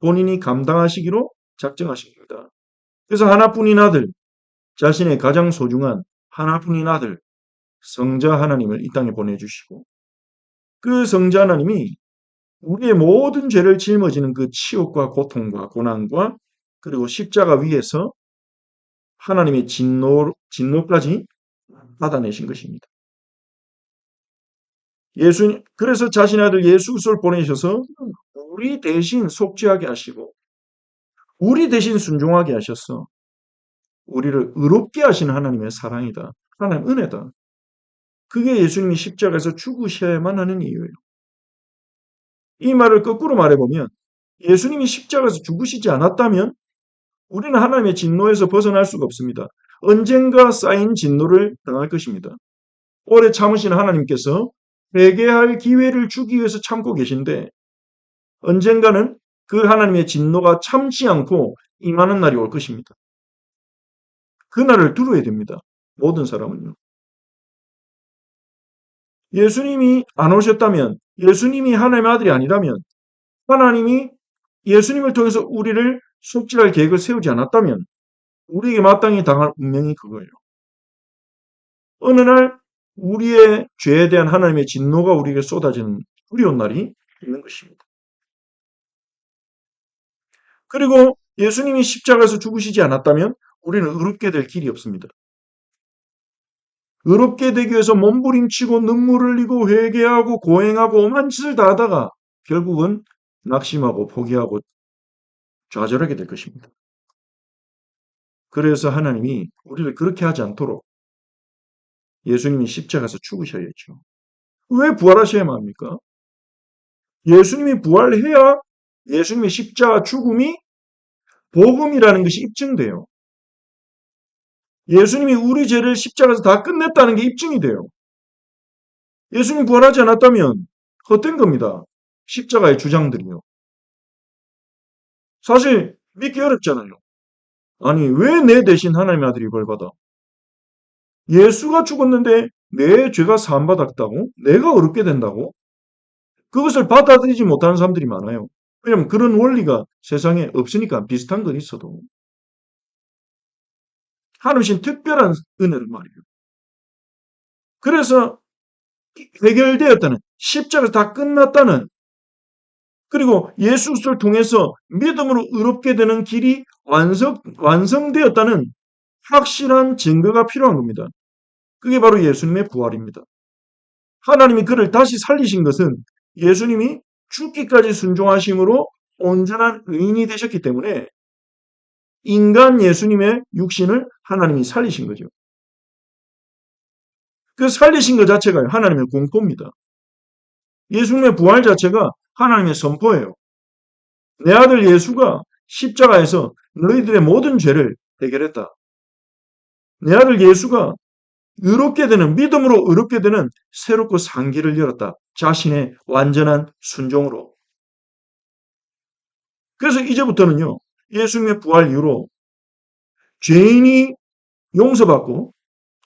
본인이 감당하시기로 작정하신 겁니다. 그래서 하나뿐인 아들, 자신의 가장 소중한 하나뿐인 아들, 성자 하나님을 이 땅에 보내주시고 그 성자 하나님이 우리의 모든 죄를 짊어지는 그 치욕과 고통과 고난과 그리고 십자가 위에서 하나님의 진노까지 받아내신 것입니다. 그래서 자신의 아들 예수 그리스도를 보내셔서 우리 대신 속죄하게 하시고 우리 대신 순종하게 하셔서 우리를 의롭게 하시는 하나님의 사랑이다. 하나님의 은혜다. 그게 예수님이 십자가에서 죽으셔야만 하는 이유예요. 이 말을 거꾸로 말해보면 예수님이 십자가에서 죽으시지 않았다면 우리는 하나님의 진노에서 벗어날 수가 없습니다. 언젠가 쌓인 진노를 당할 것입니다. 오래 참으신 하나님께서 회개할 기회를 주기 위해서 참고 계신데 언젠가는 그 하나님의 진노가 참지 않고 임하는 날이 올 것입니다. 그 날을 두려워야 됩니다. 모든 사람은요. 예수님이 안 오셨다면, 예수님이 하나님의 아들이 아니라면, 하나님이 예수님을 통해서 우리를 속죄할 계획을 세우지 않았다면 우리에게 마땅히 당할 운명이 그거예요. 어느 날 우리의 죄에 대한 하나님의 진노가 우리에게 쏟아지는 두려운 날이 있는 것입니다. 그리고 예수님이 십자가에서 죽으시지 않았다면 우리는 의롭게 될 길이 없습니다. 의롭게 되기 위해서 몸부림치고 눈물을 흘리고 회개하고 고행하고 오만 짓을 다 하다가 결국은 낙심하고 포기하고 좌절하게 될 것입니다. 그래서 하나님이 우리를 그렇게 하지 않도록 예수님이 십자가에서 죽으셔야죠. 왜 부활하셔야만 합니까? 예수님이 부활해야 예수님의 십자가 죽음이 복음이라는 것이 입증돼요. 예수님이 우리 죄를 십자가에서 다 끝냈다는 게 입증이 돼요. 예수님 부활하지 않았다면 헛된 겁니다. 십자가의 주장들이요. 사실 믿기 어렵잖아요. 아니 왜 내 대신 하나님의 아들이 벌받아? 예수가 죽었는데 내 죄가 사함받았다고? 내가 어렵게 된다고? 그것을 받아들이지 못하는 사람들이 많아요. 왜냐하면 그런 원리가 세상에 없으니까 비슷한 건 있어도. 하나님신 특별한 은혜를 말이에요. 그래서 해결되었다는 십자가 다 끝났다는 그리고 예수 그리스도를 통해서 믿음으로 의롭게 되는 길이 완성되었다는 확실한 증거가 필요한 겁니다. 그게 바로 예수님의 부활입니다. 하나님이 그를 다시 살리신 것은 예수님이 죽기까지 순종하심으로 온전한 의인이 되셨기 때문에 인간 예수님의 육신을 하나님이 살리신 거죠. 그 살리신 것 자체가 하나님의 공포입니다. 예수님의 부활 자체가 하나님의 선포예요. 내 아들 예수가 십자가에서 너희들의 모든 죄를 해결했다. 내 아들 예수가 의롭게 되는 믿음으로 의롭게 되는 새롭고 산 길을 열었다. 자신의 완전한 순종으로. 그래서 이제부터는요. 예수님의 부활 이후로 죄인이 용서받고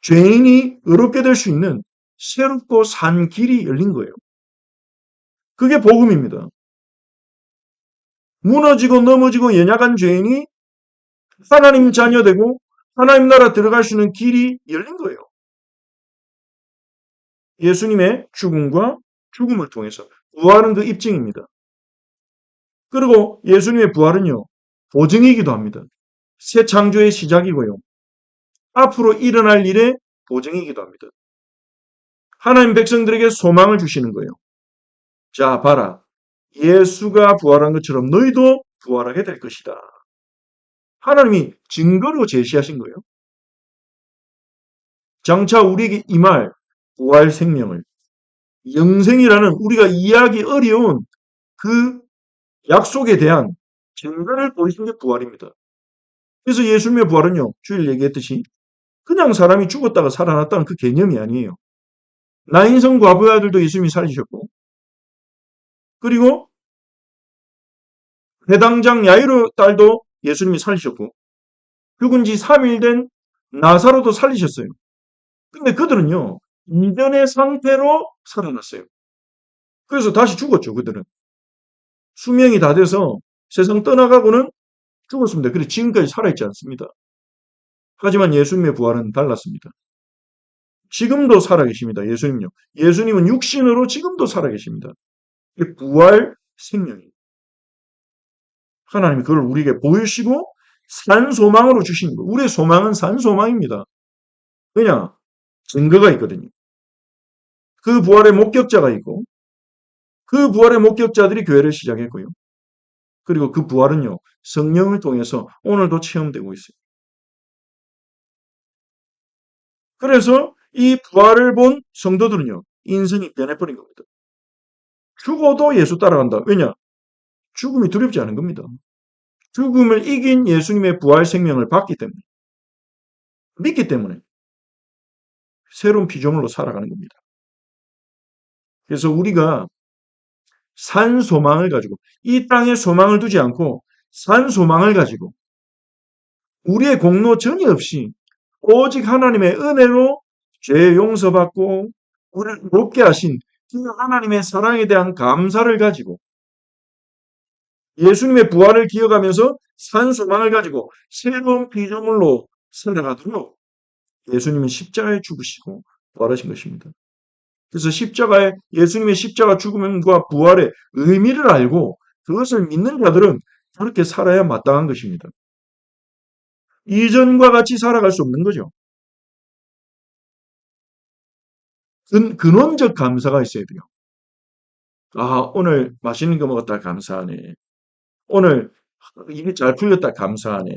죄인이 의롭게 될 수 있는 새롭고 산 길이 열린 거예요. 그게 복음입니다. 무너지고 넘어지고 연약한 죄인이 하나님 자녀 되고 하나님 나라 들어갈 수 있는 길이 열린 거예요. 예수님의 죽음과 죽음을 통해서 부활은 그 입증입니다. 그리고 예수님의 부활은요. 보증이기도 합니다. 새 창조의 시작이고요. 앞으로 일어날 일의 보증이기도 합니다. 하나님 백성들에게 소망을 주시는 거예요. 자, 봐라. 예수가 부활한 것처럼 너희도 부활하게 될 것이다. 하나님이 증거로 제시하신 거예요. 장차 우리에게 임할 부활 생명을 영생이라는 우리가 이해하기 어려운 그 약속에 대한 증거를 보이신 게 부활입니다. 그래서 예수님의 부활은요. 주일 얘기했듯이 그냥 사람이 죽었다가 살아났다는 그 개념이 아니에요. 나인성 과부의 아들도 예수님이 살리셨고 그리고 회당장 야이로 딸도 예수님이 살리셨고 죽은 지 3일 된 나사로도 살리셨어요. 근데 그들은요. 이전의 상태로 살아났어요. 그래서 다시 죽었죠. 그들은. 수명이 다 돼서 세상 떠나가고는 죽었습니다. 그래서 지금까지 살아있지 않습니다. 하지만 예수님의 부활은 달랐습니다. 지금도 살아계십니다. 예수님요. 예수님은 육신으로 지금도 살아계십니다. 이게 부활 생명입니다. 하나님이 그걸 우리에게 보여주시고 산 소망으로 주신 거예요. 우리의 소망은 산 소망입니다. 왜냐? 증거가 있거든요. 그 부활의 목격자가 있고 그 부활의 목격자들이 교회를 시작했고요. 그리고 그 부활은요. 성령을 통해서 오늘도 체험되고 있어요. 그래서 이 부활을 본 성도들은요. 인생이 변해버린 겁니다. 죽어도 예수 따라간다. 왜냐? 죽음이 두렵지 않은 겁니다. 죽음을 이긴 예수님의 부활 생명을 받기 때문에 믿기 때문에 새로운 피조물로 살아가는 겁니다. 그래서 우리가 산 소망을 가지고 이 땅에 소망을 두지 않고 산 소망을 가지고 우리의 공로 전혀 없이 오직 하나님의 은혜로 죄 용서받고 우리를 높게 하신 그 하나님의 사랑에 대한 감사를 가지고 예수님의 부활을 기억하면서 산 소망을 가지고 새로운 피조물로 살아가도록 예수님은 십자가에 죽으시고 부활하신 것입니다. 그래서 예수님의 십자가 죽음과 부활의 의미를 알고 그것을 믿는 자들은 그렇게 살아야 마땅한 것입니다. 이전과 같이 살아갈 수 없는 거죠. 근원적 감사가 있어야 돼요. 아, 오늘 맛있는 거 먹었다 감사하네. 오늘 일이 잘 풀렸다 감사하네.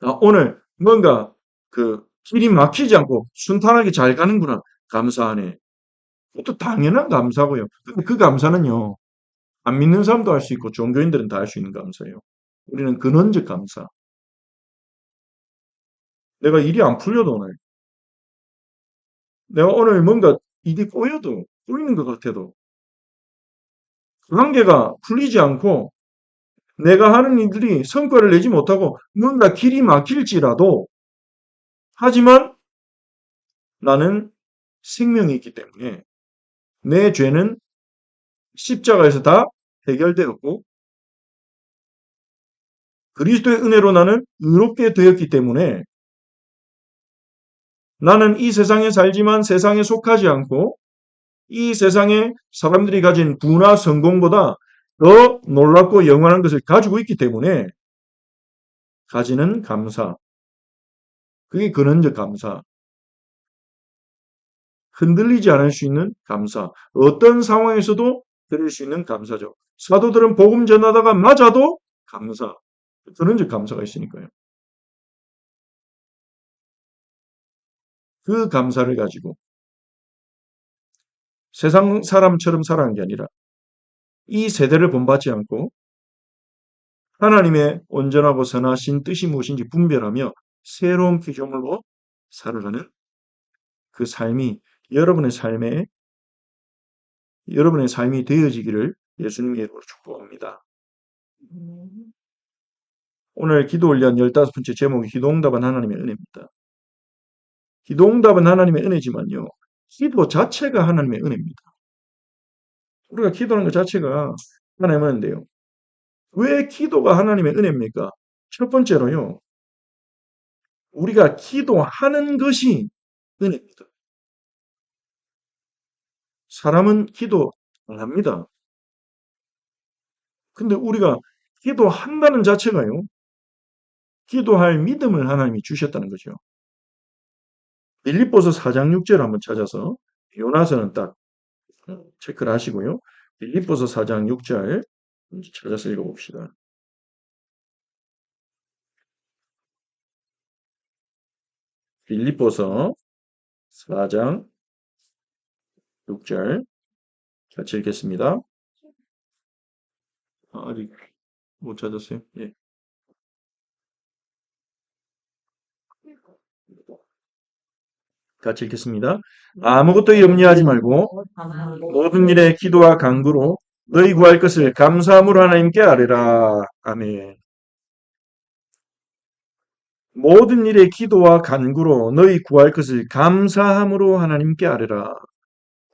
아, 오늘 뭔가 그 길이 막히지 않고 순탄하게 잘 가는구나 감사하네. 그것도 당연한 감사고요. 근데 그 감사는요. 안 믿는 사람도 할 수 있고 종교인들은 다 할 수 있는 감사예요. 우리는 근원적 감사. 내가 일이 안 풀려도 오늘 내가 오늘 뭔가 일이 꼬이는 것 같아도 그 관계가 풀리지 않고 내가 하는 일들이 성과를 내지 못하고 뭔가 길이 막힐지라도 하지만 나는 생명이 있기 때문에 내 죄는 십자가에서 다 해결되었고 그리스도의 은혜로 나는 의롭게 되었기 때문에 나는 이 세상에 살지만 세상에 속하지 않고 이 세상에 사람들이 가진 부나 성공보다 더 놀랍고 영원한 것을 가지고 있기 때문에 가지는 감사. 그게 근원적 감사. 흔들리지 않을 수 있는 감사. 어떤 상황에서도 드릴 수 있는 감사죠. 사도들은 복음 전하다가 맞아도 감사. 근원적 감사가 있으니까요. 그 감사를 가지고 세상 사람처럼 살아가는 게 아니라 이 세대를 본받지 않고 하나님의 온전하고 선하신 뜻이 무엇인지 분별하며 새로운 피조물로 살아가는 그 삶이 여러분의 삶이 되어지기를 예수님의 이름으로 축복합니다. 오늘 기도 훈련 15번째 제목이 기도응답은 하나님의 은혜입니다. 기도응답은 하나님의 은혜지만요. 기도 자체가 하나님의 은혜입니다. 우리가 기도하는 것 자체가 하나님의 은혜인데요. 왜 기도가 하나님의 은혜입니까? 첫 번째로요. 우리가 기도하는 것이 은혜입니다. 사람은 기도 안 합니다. 근데 우리가 기도한다는 자체가요. 기도할 믿음을 하나님이 주셨다는 거죠. 빌립보서 4장 6절 한번 찾아서 요나서는 딱 체크를 하시고요. 빌립보서 4장 6절 찾아서 읽어봅시다. 빌립보서 4장 6절 같이 읽겠습니다. 아직 못 찾았어요. 예. 같이 읽겠습니다. 아무것도 염려하지 말고 모든 일에 기도와 간구로 너희 구할 것을 감사함으로 하나님께 아뢰라. 아멘. 모든 일에 기도와 간구로 너희 구할 것을 감사함으로 하나님께 아뢰라.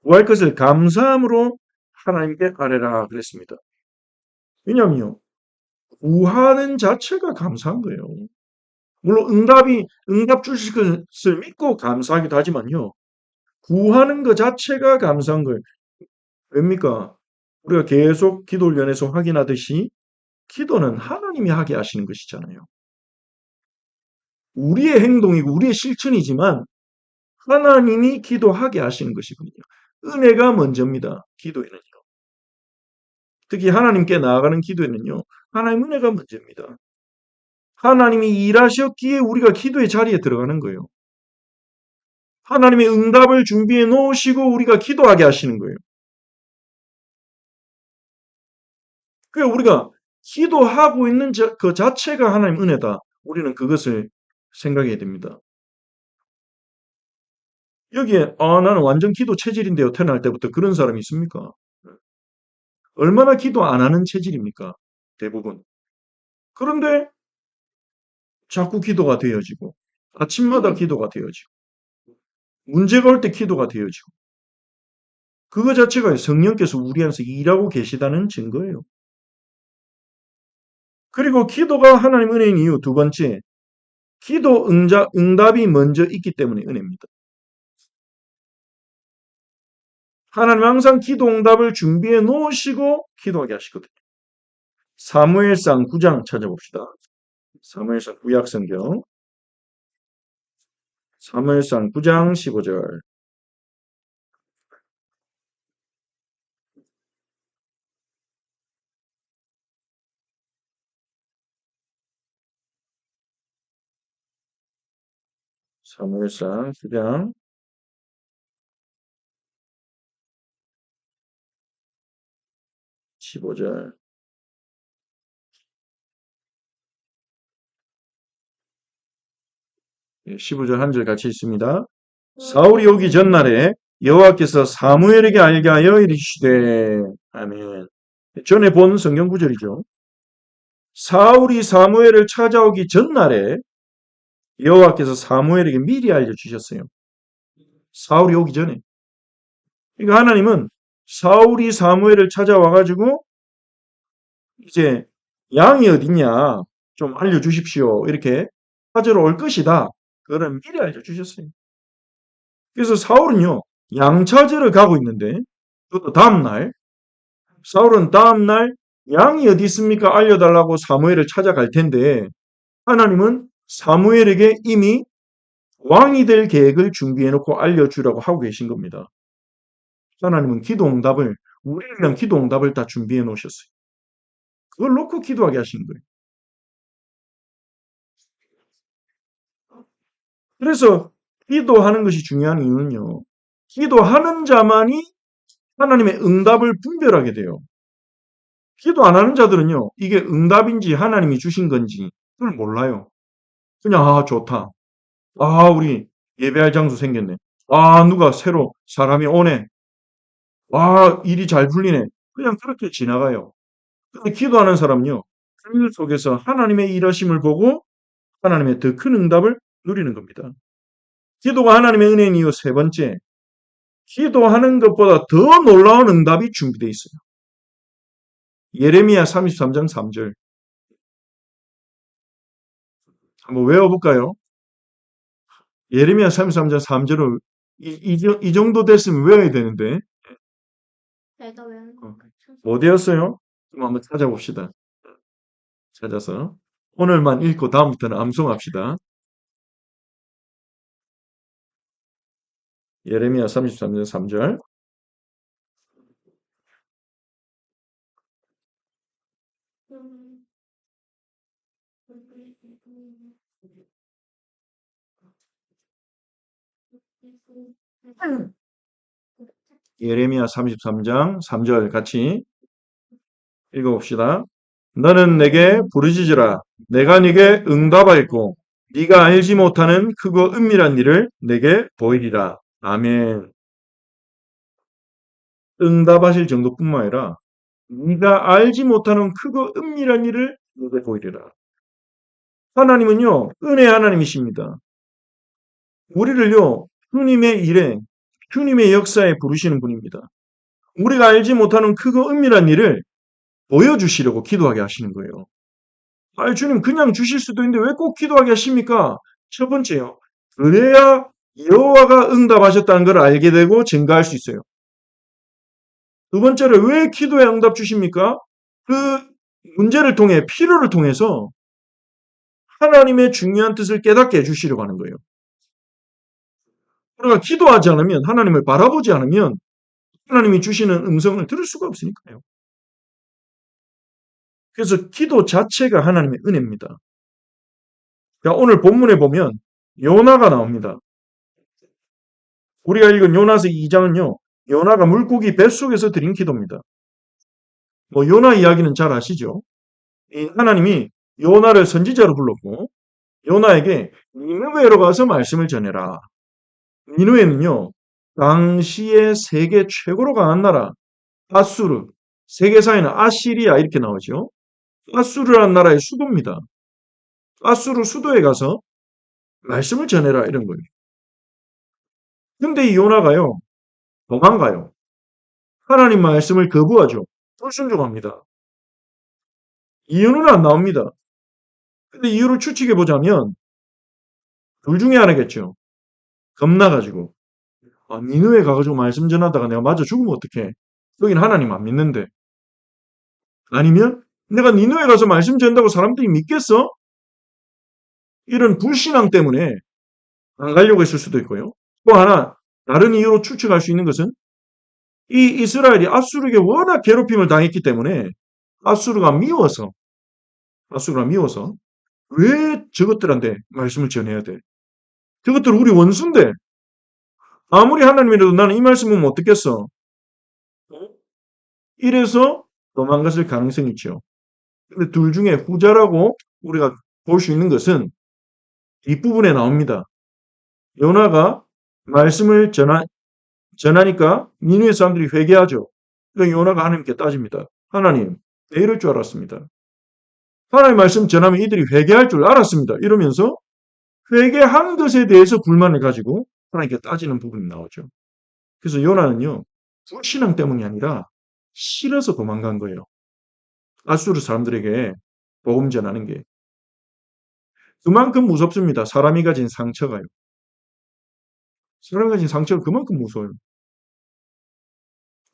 구할 것을 감사함으로 하나님께 아뢰라 그랬습니다. 왜냐면요. 구하는 자체가 감사한 거예요. 물론 응답 주실 것을 믿고 감사하기도 하지만요. 구하는 것 자체가 감사한 거예요. 왜입니까? 우리가 계속 기도 훈련에서 확인하듯이 기도는 하나님이 하게 하시는 것이잖아요. 우리의 행동이고 우리의 실천이지만 하나님이 기도하게 하시는 것이거든요. 은혜가 먼저입니다. 기도에는요. 특히 하나님께 나아가는 기도에는요. 하나님 은혜가 먼저입니다. 하나님이 일하셨기에 우리가 기도의 자리에 들어가는 거예요. 하나님의 응답을 준비해 놓으시고 우리가 기도하게 하시는 거예요. 그러니까 우리가 기도하고 있는 그 자체가 하나님 은혜다. 우리는 그것을 생각해야 됩니다. 여기에 나는 완전 기도 체질인데요. 태어날 때부터 그런 사람이 있습니까? 얼마나 기도 안 하는 체질입니까? 대부분. 그런데 자꾸 기도가 되어지고 아침마다 기도가 되어지고 문제가 올 때 기도가 되어지고 그거 자체가 성령께서 우리 안에서 일하고 계시다는 증거예요. 그리고 기도가 하나님 은혜인 이유 두 번째, 기도 응답이 먼저 있기 때문에 은혜입니다. 하나님 항상 기도 응답을 준비해 놓으시고 기도하게 하시거든요. 사무엘상 9장 찾아봅시다. 사무엘상 구약성경 사무엘상 9장 15절 사무엘상 9장 15절 15절 한 절 같이 있습니다. 사울이 오기 전날에 여호와께서 사무엘에게 알게 하여 이르시되 아멘. 전에 본 성경 구절이죠. 사울이 사무엘을 찾아오기 전날에 여호와께서 사무엘에게 미리 알려주셨어요. 사울이 오기 전에. 그러니까 하나님은 사울이 사무엘을 찾아와가지고 이제 양이 어딨냐 좀 알려주십시오. 이렇게 찾으러 올 것이다. 그걸 미리 알려주셨어요. 그래서 사울은요. 양 찾으러 가고 있는데 또 다음날 사울은 다음날 양이 어디 있습니까? 알려달라고 사무엘을 찾아갈 텐데 하나님은 사무엘에게 이미 왕이 될 계획을 준비해놓고 알려주라고 하고 계신 겁니다. 하나님은 기도 응답을 우리를 위한 기도 응답을 다 준비해 놓으셨어요. 그걸 놓고 기도하게 하신 거예요. 그래서 기도하는 것이 중요한 이유는요. 기도하는 자만이 하나님의 응답을 분별하게 돼요. 기도 안 하는 자들은요. 이게 응답인지 하나님이 주신 건지 그걸 몰라요. 그냥 좋다. 우리 예배할 장소 생겼네. 누가 새로 사람이 오네. 일이 잘 풀리네. 그냥 그렇게 지나가요. 근데 기도하는 사람은요. 그 속에서 하나님의 일하심을 보고 하나님의 더 큰 응답을 누리는 겁니다. 기도가 하나님의 은혜인 이유 세 번째. 기도하는 것보다 더 놀라운 응답이 준비되어 있어요. 예레미야 33장 3절. 한번 외워볼까요? 예레미야 33장 3절을 이 정도 됐으면 외워야 되는데 내가 외우는 거. 못 외웠어요? 그럼 한번 찾아봅시다. 찾아서 오늘만 읽고 다음부터는 암송합시다. 예레미야 33장 3절. 예레미야 33장 3절 같이 읽어봅시다. 너는 내게 부르짖으라. 내가 네게 응답하였고 네가 알지 못하는 크고 은밀한 일을 내게 보이리라. 아멘. 응답하실 정도뿐만 아니라 네가 알지 못하는 크고 은밀한 일을 내게 보이리라. 하나님은요. 은혜 하나님이십니다. 우리를요. 주님의 일에 주님의 역사에 부르시는 분입니다. 우리가 알지 못하는 크고 은밀한 일을 보여주시려고 기도하게 하시는 거예요. 아니, 주님 그냥 주실 수도 있는데 왜 꼭 기도하게 하십니까? 첫 번째요. 그래야 여호와가 응답하셨다는 걸 알게 되고 증가할 수 있어요. 두 번째로 왜 기도에 응답 주십니까? 그 문제를 통해 필요를 통해서 하나님의 중요한 뜻을 깨닫게 해주시려고 하는 거예요. 우리가 기도하지 않으면 하나님을 바라보지 않으면 하나님이 주시는 음성을 들을 수가 없으니까요. 그래서 기도 자체가 하나님의 은혜입니다. 자, 오늘 본문에 보면 요나가 나옵니다. 우리가 읽은 요나서 2장은요. 요나가 물고기 뱃속에서 드린 기도입니다. 뭐 요나 이야기는 잘 아시죠? 하나님이 요나를 선지자로 불렀고 요나에게 니느웨로 가서 말씀을 전해라. 니느웨는요. 당시에 세계 최고로 강한 나라 아수르, 세계사에는 아시리아 이렇게 나오죠. 아수르라는 나라의 수도입니다. 아수르 수도에 가서 말씀을 전해라 이런 거예요. 근데 이 요나가요. 도망가요. 하나님 말씀을 거부하죠. 불순종합니다. 이유는 안 나옵니다. 근데 이유를 추측해 보자면 둘 중에 하나겠죠. 겁나가지고 니느웨 가가지고 말씀 전하다가 내가 맞아 죽으면 어떡해. 여긴 하나님 안 믿는데. 아니면 내가 니느웨 가서 말씀 전한다고 사람들이 믿겠어? 이런 불신앙 때문에 안 가려고 했을 수도 있고요. 또 하나 다른 이유로 추측할 수 있는 것은 이 이스라엘이 아수르에게 워낙 괴롭힘을 당했기 때문에 아수르가 미워서 왜 저것들한테 말씀을 전해야 돼? 저것들 우리 원수인데 아무리 하나님이라도 나는 이 말씀 보면 어떻겠어? 이래서 도망갔을 가능성이 있죠. 근데 둘 중에 후자라고 우리가 볼 수 있는 것은 뒷부분에 나옵니다. 요나가 말씀을 전하니까 니느웨 사람들이 회개하죠. 그러니까 요나가 하나님께 따집니다. 하나님, 내 이럴 줄 알았습니다. 하나님 말씀 전하면 이들이 회개할 줄 알았습니다. 이러면서 회개한 것에 대해서 불만을 가지고 하나님께 따지는 부분이 나오죠. 그래서 요나는요. 불신앙 때문이 아니라 싫어서 도망간 거예요. 아수르 사람들에게 복음 전하는 게. 그만큼 무섭습니다. 사람이 가진 상처가요. 사람이 가진 상처가 그만큼 무서워요.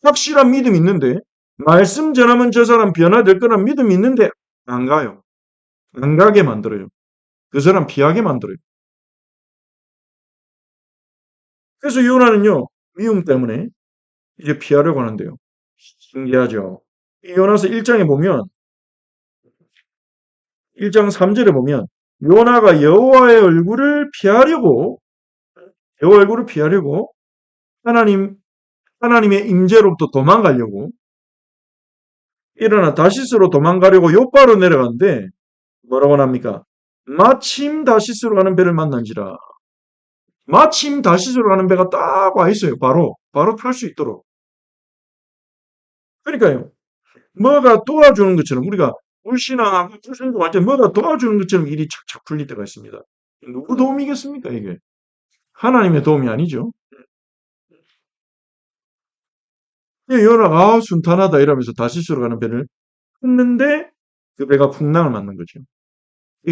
확실한 믿음이 있는데 말씀 전하면 저 사람 변화될 거란 믿음이 있는데 안 가요. 안 가게 만들어요. 그 사람 피하게 만들어요. 그래서 요나는요. 미움 때문에 이제 피하려고 하는데요. 신기하죠. 이 요나서 1장에 보면 1장 3절에 보면 요나가 여호와의 얼굴을 피하려고 하나님의 임재로부터 도망가려고 일어나 다시스로 도망가려고 요바로 내려갔는데 뭐라고 합니까? 마침 다시스로 가는 배를 만난지라. 마침 다시스로 가는 배가 딱 와 있어요. 바로 탈 수 있도록. 그러니까요. 뭐가 도와주는 것처럼 우리가 불신앙하고 불순종할 때 뭐가 도와주는 것처럼 일이 착착 풀릴 때가 있습니다. 누구 도움이겠습니까, 이게? 하나님의 도움이 아니죠. 요나가 순탄하다 이러면서 다시스로 가는 배를 했는데 그 배가 풍랑을 맞는 거죠.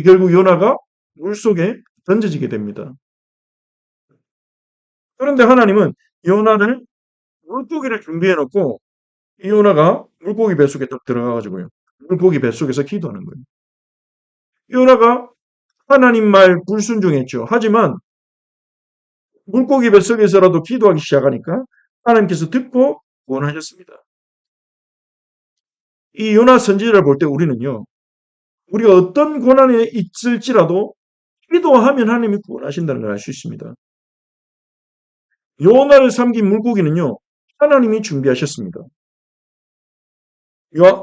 결국 요나가 물속에 던져지게 됩니다. 그런데 하나님은 요나를 물고기를 준비해 놓고 이 요나가 물고기 뱃속에 딱 들어가가지고요. 물고기 뱃속에서 기도하는 거예요. 요나가 하나님 말 불순종했죠. 하지만 물고기 뱃속에서라도 기도하기 시작하니까 하나님께서 듣고 구원하셨습니다. 이 요나 선지자를 볼 때 우리는요. 우리가 어떤 고난에 있을지라도 기도하면 하나님이 구원하신다는 걸 알 수 있습니다. 요나를 삼킨 물고기는요. 하나님이 준비하셨습니다.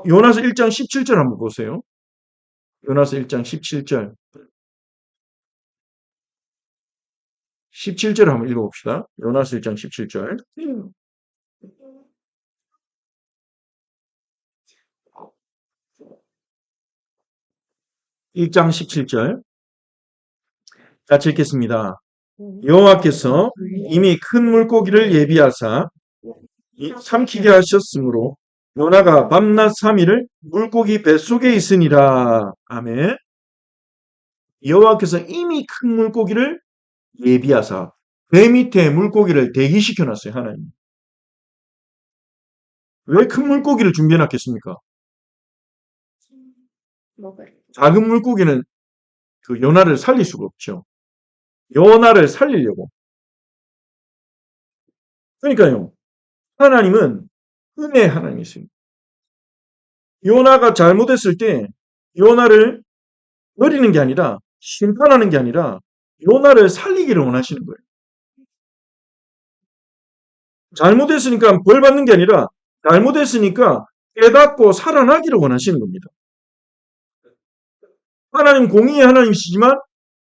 요나서 1장 17절 한번 보세요. 요나서 1장 17절. 17절 한번 읽어봅시다. 요나서 1장 17절. 1장 17절. 같이 읽겠습니다. 여호와께서 이미 큰 물고기를 예비하사 삼키게 하셨으므로 요나가 밤낮 3일을 물고기 뱃속에 있으니라. 아멘. 여호와께서 이미 큰 물고기를 예비하사 배 밑에 물고기를 대기시켜 놨어요. 하나님. 왜 큰 물고기를 준비해 놨겠습니까? 먹을. 작은 물고기는 그 요나를 살릴 수가 없죠. 요나를 살리려고. 그러니까요. 하나님은 은혜의 하나님이십니다. 요나가 잘못했을 때 요나를 버리는 게 아니라 심판하는 게 아니라 요나를 살리기를 원하시는 거예요. 잘못했으니까 벌 받는 게 아니라 잘못했으니까 깨닫고 살아나기를 원하시는 겁니다. 하나님 공의의 하나님이시지만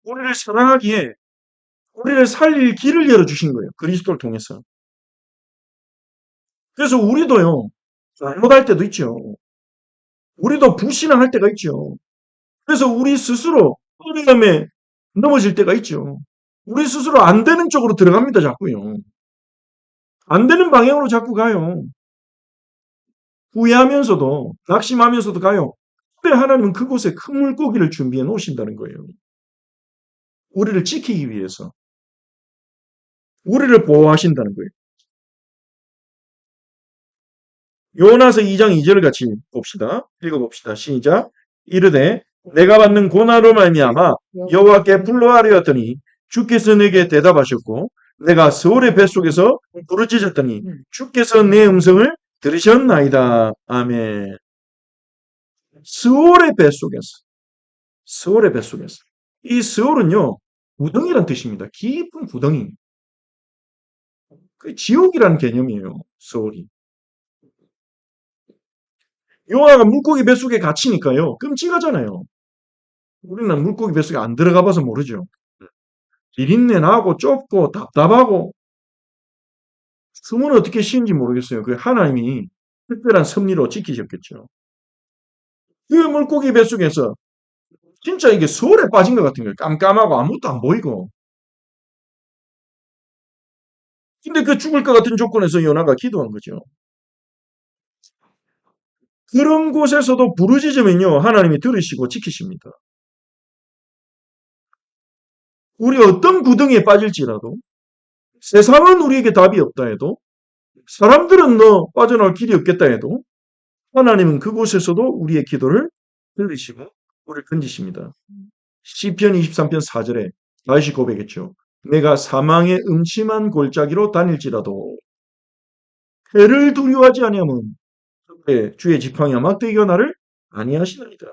우리를 사랑하기에 우리를 살릴 길을 열어주신 거예요. 그리스도를 통해서. 그래서 우리도요. 잘못할 때도 있죠. 우리도 불신앙할 때가 있죠. 그래서 우리 스스로 어려움에 넘어질 때가 있죠. 우리 스스로 안 되는 쪽으로 들어갑니다. 자꾸요. 안 되는 방향으로 자꾸 가요. 후회하면서도 낙심하면서도 가요. 근데 하나님은 그곳에 큰 물고기를 준비해 놓으신다는 거예요. 우리를 지키기 위해서. 우리를 보호하신다는 거예요. 요나서 2장 2절을 같이 봅시다. 읽어봅시다. 시작. 이르되 내가 받는 고난으로 말미암아 여호와께 불러하려었더니 주께서 내게 대답하셨고 내가 서울의 뱃속에서 부르짖었더니 주께서 내 음성을 들으셨나이다. 아멘. 스올의 뱃속에서. 스올의 뱃속에서. 이 스올은요. 구덩이란 뜻입니다. 깊은 구덩이. 그 지옥이라는 개념이에요. 스올이. 요나가 물고기 뱃속에 갇히니까요. 끔찍하잖아요. 우리는 물고기 뱃속에 안 들어가 봐서 모르죠. 비린내 나고 좁고 답답하고 숨은 어떻게 쉬는지 모르겠어요. 그 하나님이 특별한 섭리로 지키셨겠죠. 그 물고기 뱃속에서 진짜 이게 수월에 빠진 것 같은 거예요. 깜깜하고 아무것도 안 보이고. 근데 그 죽을 것 같은 조건에서 요나가 기도한 거죠. 그런 곳에서도 부르짖으면요. 하나님이 들으시고 지키십니다. 우리 어떤 구덩이에 빠질지라도 세상은 우리에게 답이 없다 해도 사람들은 너 빠져나올 길이 없겠다 해도 하나님은 그곳에서도 우리의 기도를 들으시고 우리를 건지십니다. 시편 23편 4절에 다시 고백했죠. 내가 사망의 음침한 골짜기로 다닐지라도 해를 두려워하지 아니하면 주의 지팡이와 막대기가 나를 아니하시나이다.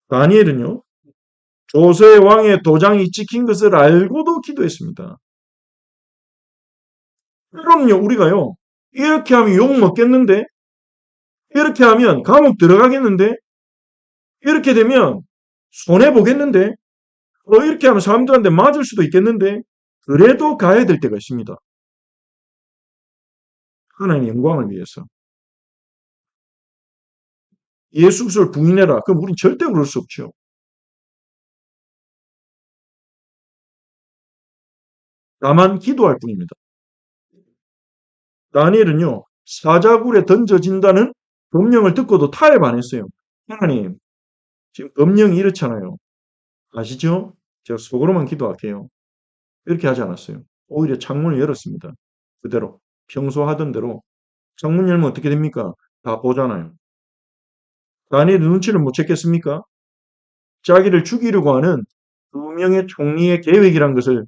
다니엘은요. 조세 왕의 도장이 찍힌 것을 알고도 기도했습니다. 그럼요. 우리가요. 이렇게 하면 욕 먹겠는데 이렇게 하면 감옥 들어가겠는데 이렇게 되면 손해보겠는데 이렇게 하면 사람들한테 맞을 수도 있겠는데 그래도 가야 될 때가 있습니다. 하나님의 영광을 위해서. 예수 그리스도를 부인해라. 그럼 우린 절대 그럴 수 없죠. 다만 기도할 뿐입니다. 다니엘은요. 사자굴에 던져진다는 법령을 듣고도 타협 안 했어요. 하나님, 지금 법령이 이렇잖아요. 아시죠? 제가 속으로만 기도할게요. 이렇게 하지 않았어요. 오히려 창문을 열었습니다. 그대로. 평소 하던 대로. 창문 열면 어떻게 됩니까? 다 보잖아요. 다니엘의 눈치를 못 챘겠습니까? 자기를 죽이려고 하는 두 명의 총리의 계획이란 것을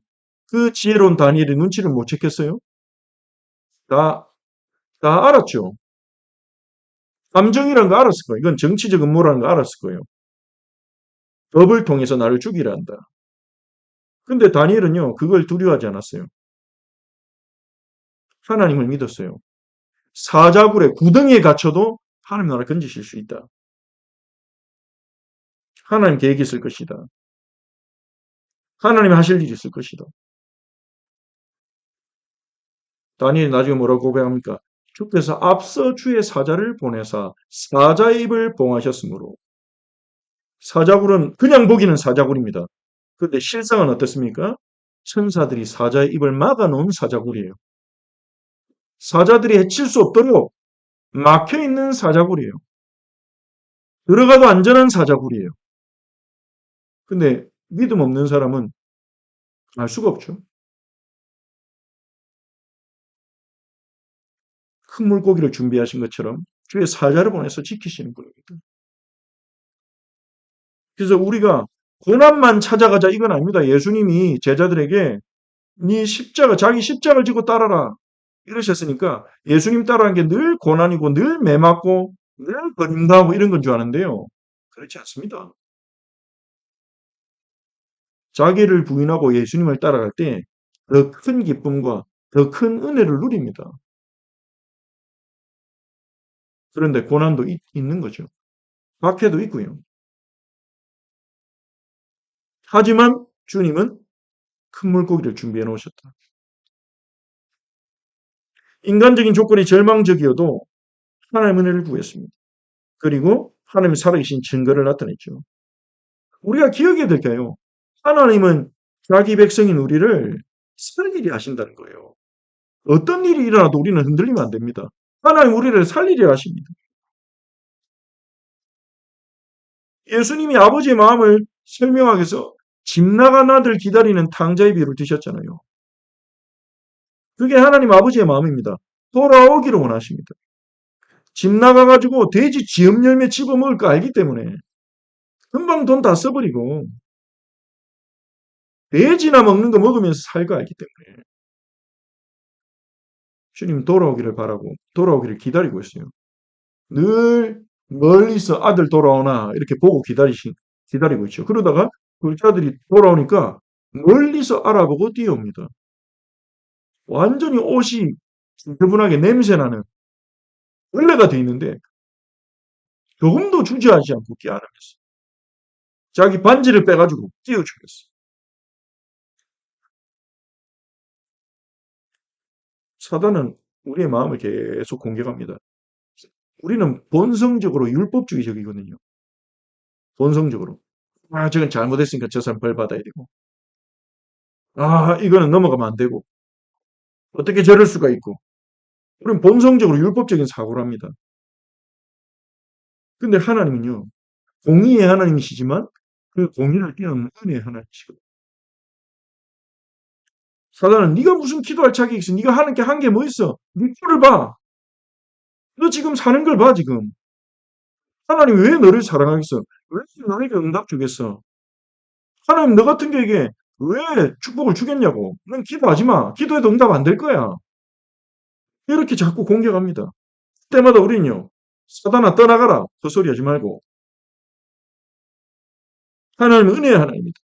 그 지혜로운 다니엘의 눈치를 못 챘겠어요? 다 알았죠. 감정이라는 거 알았을 거예요. 이건 정치적 음모라는 거 알았을 거예요. 법을 통해서 나를 죽이려 한다. 근데 다니엘은요. 그걸 두려워하지 않았어요. 하나님을 믿었어요. 사자굴에 구덩이에 갇혀도 하나님 나라를 건지실 수 있다. 하나님 계획이 있을 것이다. 하나님이 하실 일이 있을 것이다. 다니엘이 나중에 뭐라고 고백합니까? 주께서 앞서 주의 사자를 보내사 사자의 입을 봉하셨으므로 사자굴은 그냥 보기는 사자굴입니다. 그런데 실상은 어떻습니까? 천사들이 사자의 입을 막아놓은 사자굴이에요. 사자들이 해칠 수 없도록 막혀있는 사자굴이에요. 들어가도 안전한 사자굴이에요. 근데 믿음 없는 사람은 알 수가 없죠. 큰 물고기를 준비하신 것처럼 주의 사자를 보내서 지키시는 분입니다. 그래서 우리가 고난만 찾아가자 이건 아닙니다. 예수님이 제자들에게 네 십자가, 자기 십자가를 지고 따라라 이러셨으니까 예수님 따라하는 게 늘 고난이고 늘 매맞고 늘 버림당하고 이런 건 줄 아는데요. 그렇지 않습니다. 자기를 부인하고 예수님을 따라갈 때 더 큰 기쁨과 더 큰 은혜를 누립니다. 그런데 고난도 있는 거죠. 박해도 있고요. 하지만 주님은 큰 물고기를 준비해 놓으셨다. 인간적인 조건이 절망적이어도 하나님의 은혜를 구했습니다. 그리고 하나님이 살아계신 증거를 나타냈죠. 우리가 기억해야 될 게요. 하나님은 자기 백성인 우리를 살리게 하신다는 거예요. 어떤 일이 일어나도 우리는 흔들리면 안 됩니다. 하나님 우리를 살리려 하십니다. 예수님이 아버지의 마음을 설명하기 위해서 집 나간 아들 기다리는 탕자의 비유를 드셨잖아요. 그게 하나님 아버지의 마음입니다. 돌아오기를 원하십니다. 집 나가가지고 돼지 지엄 열매 집어먹을 거 알기 때문에 금방 돈 다 써버리고 돼지나 먹는 거 먹으면서 살 거 알기 때문에 주님 돌아오기를 바라고 돌아오기를 기다리고 있어요. 늘 멀리서 아들 돌아오나 이렇게 보고 기다리고 있죠. 그러다가 불자들이 돌아오니까 멀리서 알아보고 뛰어옵니다. 완전히 옷이 지저분하게 냄새나는 벌레가 돼 있는데 조금도 주저하지 않고 깨안으면서 자기 반지를 빼가지고 띄워주겠어. 사단은 우리의 마음을 계속 공격합니다. 우리는 본성적으로 율법주의적이거든요. 본성적으로. 아, 저건 잘못했으니까 저 사람 벌 받아야 되고. 아, 이거는 넘어가면 안 되고. 어떻게 저럴 수가 있고. 우리는 본성적으로 율법적인 사고를 합니다. 근데 하나님은요, 공의의 하나님이시지만 그 공의를 뛰어넘는 은혜의 하나님이시거든요. 사단은 네가 무슨 기도할 자격이 있어? 네가 하는 게 한 게 뭐 있어? 네 꼴을 봐. 너 지금 사는 걸 봐, 지금. 하나님 왜 너를 사랑하겠어? 왜 너에게 응답 주겠어? 하나님 너 같은 경우에 왜 축복을 주겠냐고. 넌 기도하지 마. 기도해도 응답 안 될 거야. 이렇게 자꾸 공격합니다. 그때마다 우리는요. 사단아 떠나가라. 헛소리 하지 말고. 하나님은 은혜의 하나님입니다.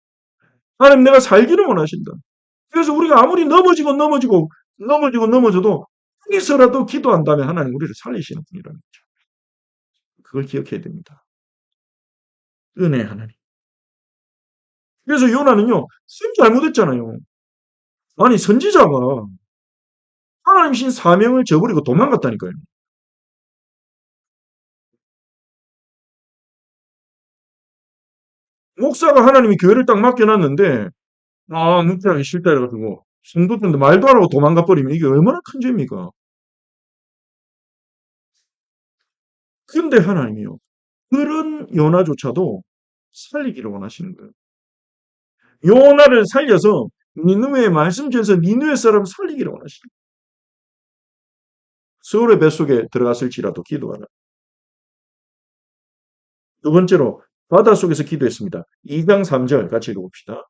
하나님 내가 살기를 원하신다. 그래서 우리가 아무리 넘어져도 여기서라도 기도한다면 하나님 우리를 살리시는 분이라는 거죠. 그걸 기억해야 됩니다. 은혜의 하나님. 그래서 요나는요. 쌤 잘못했잖아요. 아니 선지자가 하나님 신 사명을 저버리고 도망갔다니까요. 목사가 하나님이 교회를 딱 맡겨놨는데 묵상하기 싫다 해가지고 성도들한테 말도 안 하고 도망가 버리면 이게 얼마나 큰 죄입니까? 근데 하나님이요. 그런 요나조차도 살리기를 원하시는 거예요. 요나를 살려서 니느웨의 말씀 전에서 니느웨 사람 살리기를 원하시는 거예요. 서울의 뱃속에 들어갔을지라도 기도하라. 두 번째로 바닷속에서 기도했습니다. 2장 3절 같이 읽어봅시다.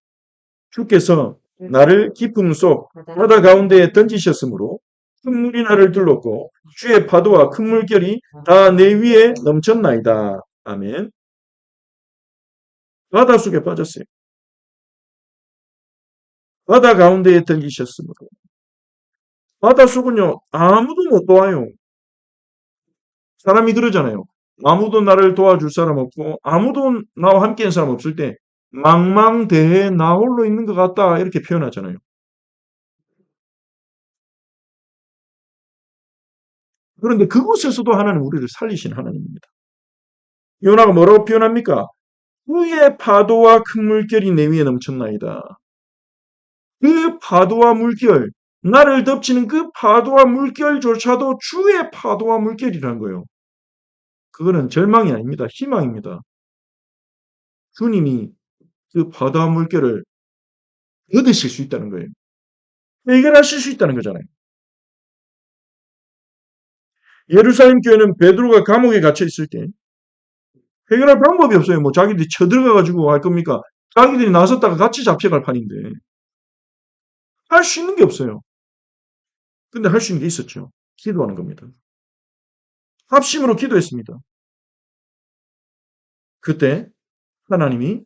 주께서 나를 깊음 속 바다 가운데에 던지셨으므로 큰 물이 나를 둘렀고 주의 파도와 큰 물결이 다 내 위에 넘쳤나이다. 아멘. 바닷속에 빠졌어요. 바다 가운데에 던지셨으므로. 바닷속은요. 아무도 못 도와요. 사람이 그러잖아요. 아무도 나를 도와줄 사람 없고 아무도 나와 함께한 사람 없을 때 망망대해에 나 홀로 있는 것 같다 이렇게 표현하잖아요. 그런데 그곳에서도 하나님 우리를 살리신 하나님입니다. 요나가 뭐라고 표현합니까? 그의 파도와 큰 물결이 내 위에 넘쳤나이다. 그 파도와 물결, 나를 덮치는 그 파도와 물결조차도 주의 파도와 물결이라는 거예요. 그거는 절망이 아닙니다. 희망입니다. 주님이 그 파도와 물결을 얻으실 수 있다는 거예요. 해결하실 수 있다는 거잖아요. 예루살렘 교회는 베드로가 감옥에 갇혀 있을 때 해결할 방법이 없어요. 뭐 자기들이 쳐들어가 가지고 할 겁니까? 자기들이 나섰다가 같이 잡혀갈 판인데 할 수 있는 게 없어요. 근데 할 수 있는 게 있었죠. 기도하는 겁니다. 합심으로 기도했습니다. 그때 하나님이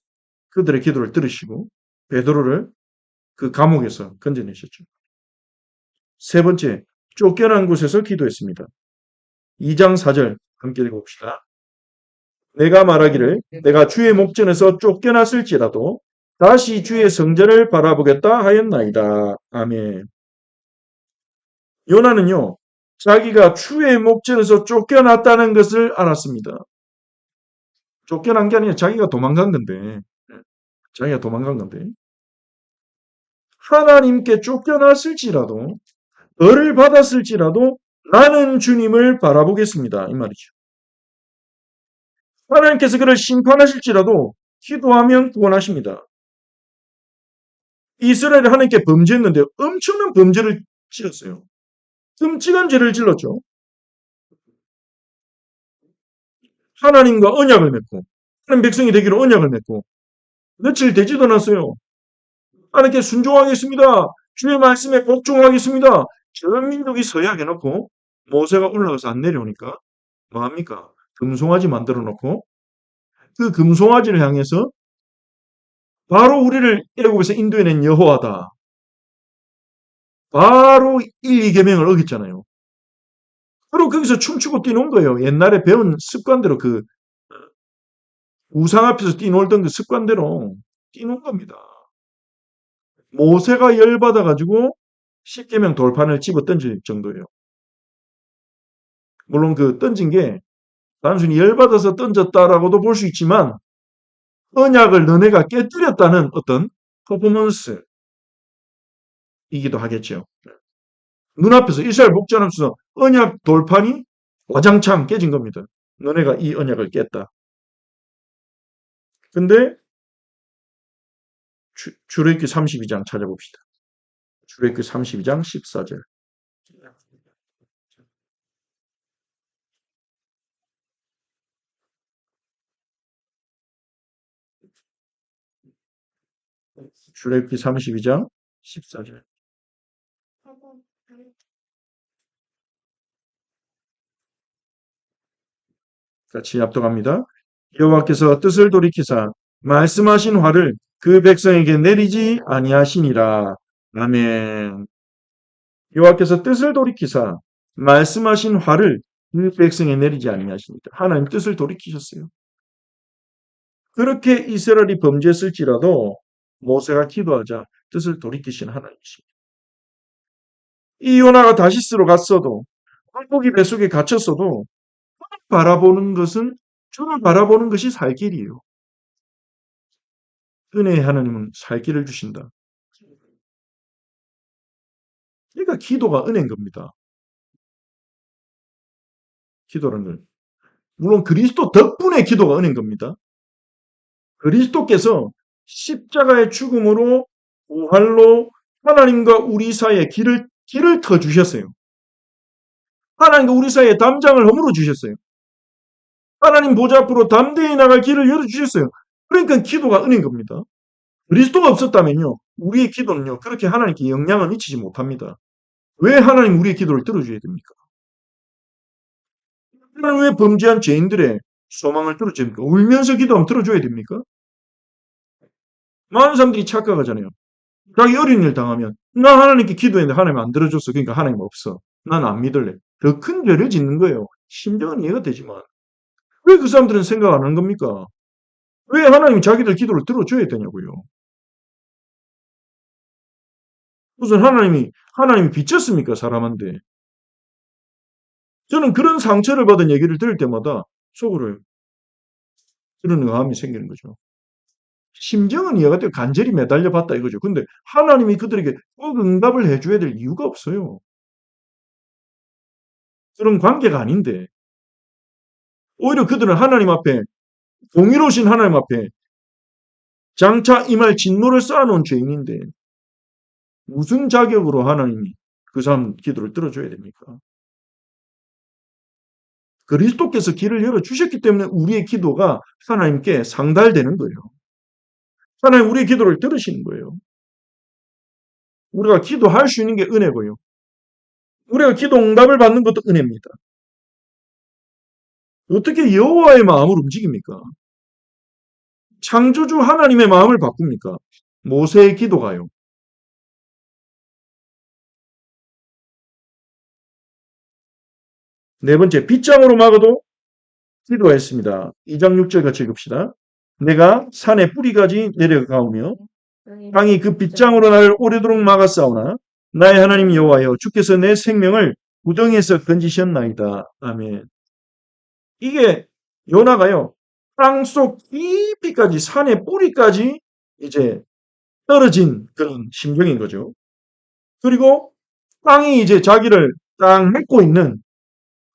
그들의 기도를 들으시고 베드로를 그 감옥에서 건져내셨죠. 세 번째, 쫓겨난 곳에서 기도했습니다. 2장 4절 함께 읽어봅시다. 내가 말하기를 내가 주의 목전에서 쫓겨났을지라도 다시 주의 성전을 바라보겠다 하였나이다. 아멘. 요나는요, 자기가 주의 목전에서 쫓겨났다는 것을 알았습니다. 쫓겨난 게 아니라 자기가 도망간 건데, 자기가 도망간 건데, 하나님께 쫓겨났을지라도, 벌을 받았을지라도 나는 주님을 바라보겠습니다. 이 말이죠. 하나님께서 그를 심판하실지라도 기도하면 구원하십니다. 이스라엘이 하나님께 범죄했는데 엄청난 범죄를 지었어요. 끔찍한 죄를 질렀죠. 하나님과 언약을 맺고 하나님 백성이 되기로 언약을 맺고 며칠 되지도 않았어요. 하나님께 순종하겠습니다. 주의 말씀에 복종하겠습니다. 전 민족이 서약해 놓고 모세가 올라가서 안 내려오니까 뭐합니까? 금송아지 만들어 놓고 그 금송아지를 향해서 바로 우리를 애굽에서 인도해낸 여호와다. 바로 1, 2계명을 어겼잖아요. 그리고 거기서 춤추고 뛰는 거예요. 옛날에 배운 습관대로 그 우상 앞에서 뛰놀던 그 습관대로 뛰는 겁니다. 모세가 열받아가지고 10계명 돌판을 집어 던질 정도예요. 물론 그 던진 게 단순히 열받아서 던졌다라고도 볼 수 있지만 언약을 너네가 깨뜨렸다는 어떤 퍼포먼스이기도 하겠죠. 눈앞에서 이스라엘 목전하면서 언약 돌판이 와장창 깨진 겁니다. 너네가 이 언약을 깼다. 근데 출애굽기 32장 찾아봅시다. 출애굽기 32장 14절. 출애굽기 32장 14절. 같이 합독합니다. 여호와께서 뜻을 돌이키사 말씀하신 화를 그 백성에게 내리지 아니하시니라. 아멘. 여호와께서 뜻을 돌이키사 말씀하신 화를 그 백성에 내리지 아니하십니다. 하나님 뜻을 돌이키셨어요. 그렇게 이스라엘이 범죄했을지라도 모세가 기도하자 뜻을 돌이키신 하나님이십니다. 이 요나가 다시스로 갔어도 물고기 뱃속에 갇혔어도 바라보는 것은 주를 바라보는 것이 살 길이에요. 은혜의 하나님은 살 길을 주신다. 그러니까 기도가 은혜인 겁니다. 기도라는 건. 물론 그리스도 덕분에 기도가 은혜인 겁니다. 그리스도께서 십자가의 죽음으로 부활로 하나님과 우리 사이에 길을 터주셨어요. 하나님과 우리 사이에 담장을 허물어 주셨어요. 하나님 보좌 앞으로 담대히 나갈 길을 열어주셨어요. 그러니까 기도가 은혜인 겁니다. 그리스도가 없었다면요, 우리의 기도는요, 그렇게 하나님께 영향을 미치지 못합니다. 왜 하나님 우리의 기도를 들어줘야 됩니까? 하나님 왜 범죄한 죄인들의 소망을 들어줘야 됩니까? 울면서 기도하면 들어줘야 됩니까? 많은 사람들이 착각하잖아요. 자기 어린 일 당하면 나 하나님께 기도했는데 하나님 안 들어줬어. 그러니까 하나님 없어. 난 안 믿을래. 더 큰 죄를 짓는 거예요. 심정은 이해가 되지만 왜 그 사람들은 생각 안 하는 겁니까? 왜 하나님이 자기들 기도를 들어줘야 되냐고요. 무슨 하나님이 비쳤습니까? 사람한테. 저는 그런 상처를 받은 얘기를 들을 때마다 속으로 그런 의아함이 생기는 거죠. 심정은 이해가 돼요. 간절히 매달려 봤다 이거죠. 근데 하나님이 그들에게 꼭 응답을 해줘야 될 이유가 없어요. 그런 관계가 아닌데 오히려 그들은 하나님 앞에 공의로우신 하나님 앞에 장차 임할 진노를 쌓아놓은 죄인인데 무슨 자격으로 하나님이 그 사람 기도를 들어줘야 됩니까? 그리스도께서 길을 열어주셨기 때문에 우리의 기도가 하나님께 상달되는 거예요. 하나님 우리의 기도를 들으시는 거예요. 우리가 기도할 수 있는 게 은혜고요. 우리가 기도 응답을 받는 것도 은혜입니다. 어떻게 여호와의 마음을 움직입니까? 창조주 하나님의 마음을 바꿉니까? 모세의 기도가요. 네 번째, 빗장으로 막아도 기도했습니다. 2장 6절 같이 읽읍시다. 내가 산의 뿌리까지 내려가오며 땅이 그 빗장으로 나를 오래도록 막았사오나 나의 하나님 여호와여 주께서 내 생명을 구덩이에서 건지셨나이다. 아멘. 이게 요나가요. 땅속 깊이까지 산의 뿌리까지 이제 떨어진 그런 심정인 거죠. 그리고 땅이 이제 자기를 딱 맺고 있는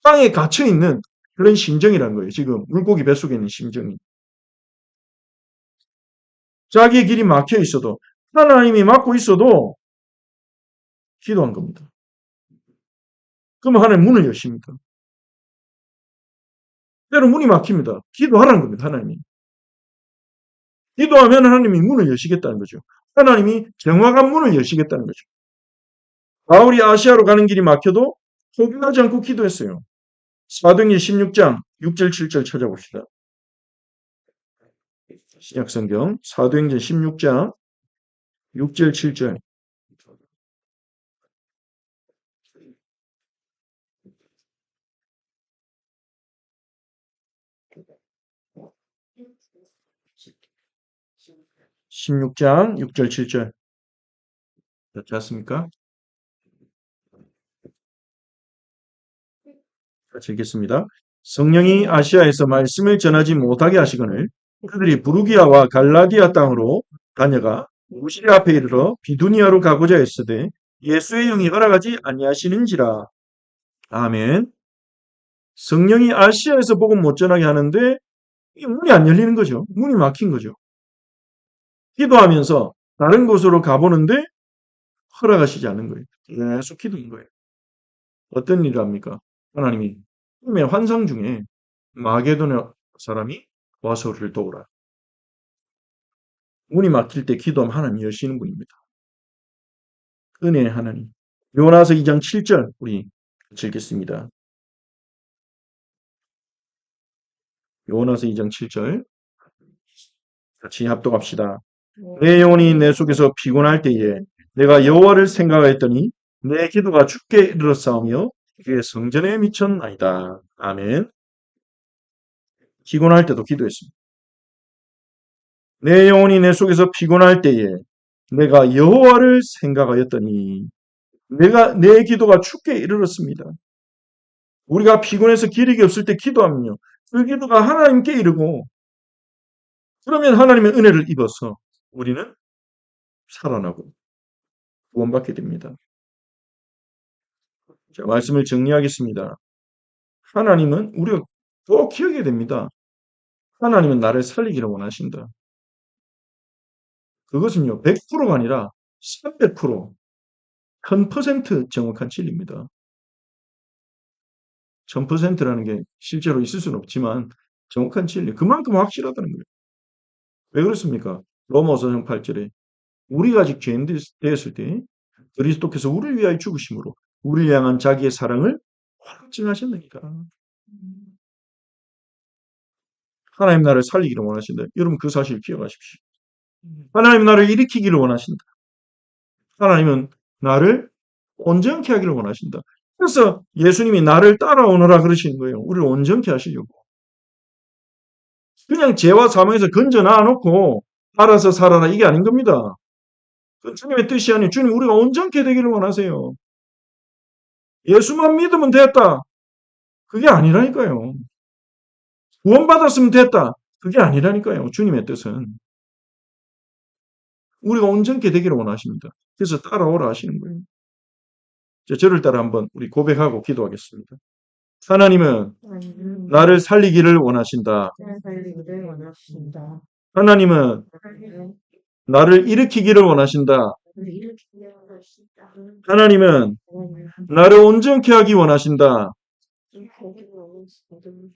땅에 갇혀 있는 그런 심정이란 거예요. 지금 물고기 뱃속에 있는 심정이. 자기의 길이 막혀 있어도 하나님이 막고 있어도 기도한 겁니다. 그러면 하나님 문을 여십니다. 때로 문이 막힙니다. 기도하라는 겁니다. 하나님이. 기도하면 하나님이 문을 여시겠다는 거죠. 하나님이 정확한 문을 여시겠다는 거죠. 바울이 아시아로 가는 길이 막혀도 포기하지 않고 기도했어요. 사도행전 16장 6절 7절 찾아봅시다. 신약성경 사도행전 16장 6절 7절 16장 6절 7절 찾았습니까? 같이 읽겠습니다. 성령이 아시아에서 말씀을 전하지 못하게 하시거늘 그들이 부르기아와 갈라디아 땅으로 다녀가 무시리 앞에 이르러 비두니아로 가고자 했으되 예수의 영이 허락하지 아니하시는지라. 아멘. 성령이 아시아에서 복음 못 전하게 하는데 이 문이 안 열리는 거죠. 문이 막힌 거죠. 기도하면서 다른 곳으로 가보는데 허락하시지 않는 거예요. 계속 기도인 거예요. 어떤 일을 합니까? 하나님이 꿈의 환상 중에 마게도냐 사람이 와서 우리를 도우라. 문이 막힐 때 기도하면 하나님 여시는 분입니다. 은혜의 하나님. 요나서 2장 7절 우리 같이 읽겠습니다. 요나서 2장 7절 같이 합독합시다. 내 영혼이 내 속에서 피곤할 때에 내가 여호와를 생각하였더니 내 기도가 주께 이르렀사오며 그의 성전에 미쳤나이다. 아멘. 피곤할 때도 기도했습니다. 내 영혼이 내 속에서 피곤할 때에 내가 여호와를 생각하였더니 내 기도가 주께 이르렀습니다. 우리가 피곤해서 기력이 없을 때 기도하면요. 그 기도가 하나님께 이르고 그러면 하나님의 은혜를 입어서 우리는 살아나고 구원받게 됩니다. 자, 말씀을 정리하겠습니다. 하나님은 우리가 꼭 기억해야 됩니다. 하나님은 나를 살리기를 원하신다. 그것은요. 100%가 아니라 300% 1000% 정확한 진리입니다. 1000%라는 게 실제로 있을 수는 없지만 정확한 진리. 그만큼 확실하다는 거예요. 왜 그렇습니까? 로마서 8절에 우리가 아직 죄인 되었을 때 그리스도께서 우리를 위하여 죽으심으로 우리를 향한 자기의 사랑을 확증하셨느니라. 하나님 나를 살리기를 원하신다. 여러분 그 사실 기억하십시오. 하나님 나를 일으키기를 원하신다. 하나님은 나를 온전케 하기를 원하신다. 그래서 예수님이 나를 따라오너라 그러시는 거예요. 우리를 온전케 하시려고. 그냥 죄와 사망에서 건져 놔놓고 알아서 살아라 이게 아닌 겁니다. 그 주님의 뜻이 아닌 주님 우리가 온전케 되기를 원하세요. 예수만 믿으면 됐다. 그게 아니라니까요. 구원받았으면 됐다. 그게 아니라니까요. 주님의 뜻은. 우리가 온전케 되기를 원하십니다. 그래서 따라오라 하시는 거예요. 자, 저를 따라 한번 우리 고백하고 기도하겠습니다. 하나님은 하나님은 나를 살리기를 원하신다. 나를 살리기를 원하신다. 하나님은 하나님은 나를 일으키기를 원하신다. 나를 일으키기를 원하신다. 하나님은 하나님은 나를 온전케 하기 원하신다. 일으키기를 원하신다.